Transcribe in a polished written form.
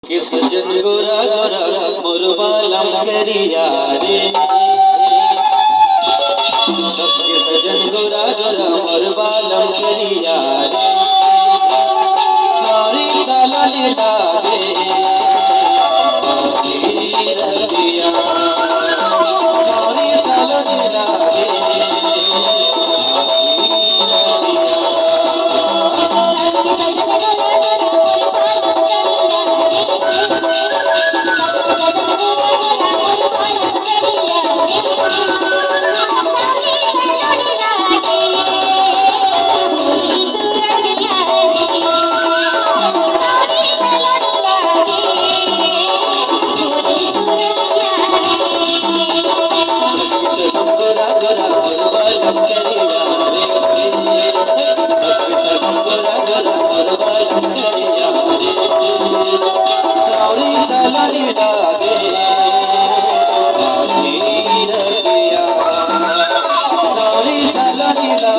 कि सजन गोरा गोरा मोर बालम करिया रे सबके सजन गोरा गोरा मोर बालम करिया रे सारी सालन लागे रतिया सारी सालन लागे Sorry,